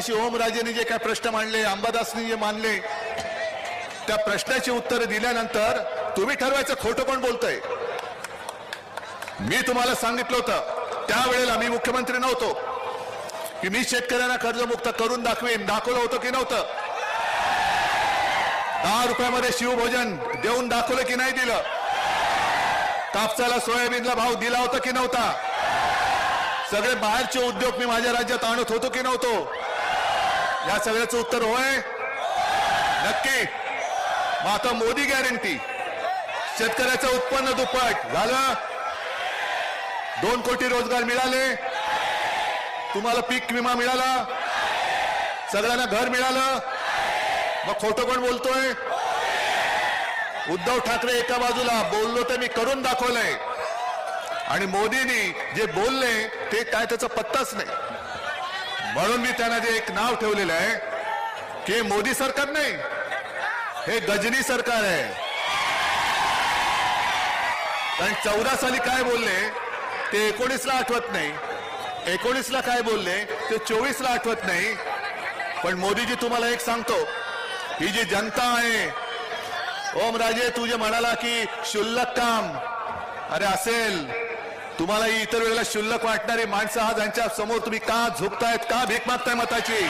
मगाशी ओमराजेंनी जे काय प्रश्न मांडले, अंबादासनी जे मांडले, त्या प्रश्नाची उत्तरं दिल्यानंतर तुम्ही ठरवायचं खोटं कोण बोलतंय. मी तुम्हाला सांगितलं होतं त्यावेळेला, मी मुख्यमंत्री नव्हतो, की मी शेतकऱ्यांना कर्जमुक्त करून दाखवेन. दाखवलं होतं की नव्हतं? 10 रुपयामध्ये शिवभोजन देऊन दाखवलं की नाही दिलं? कापसाला सोयाबीनला भाव दिला होता की नव्हता? सगळे बाहेरचे उद्योग मी माझ्या राज्यात आणत होतो की नव्हतो? या सगळ्याचं उत्तर होय, नक्की. मग आता मोदी गॅरंटी, शेतकऱ्याचं उत्पन्न दुप्पट झालं, 2 कोटी रोजगार मिळाले, तुम्हाला पीक विमा मिळाला, सगळ्यांना घर मिळालं. मग खोटं कोण बोलतोय? उद्धव ठाकरे एका बाजूला बोललो तर मी करून दाखवलंय, आणि मोदींनी जे बोलले ते काय त्याचा पत्ताच नाही. म्हणून मी त्यांना जे एक नाव ठेवलेलं आहे की मोदी सरकार नाही, हे गजनी सरकार आहे. कारण 14 साली काय बोलले ते 19ला आठवत नाही, 19ला काय बोलले ते 24ला आठवत नाही. पण मोदीजी, तुम्हाला एक सांगतो, ही जी जनता आहे, ओमराजे तू जे म्हणाला की क्षुल्लक काम, अरे असेल, तुम्हाला इतर वेळेला क्षुल्लक वाटणारी माणसं आज यांच्या समोर तुम्ही का झुकतायत, का भीक मागताय मताची?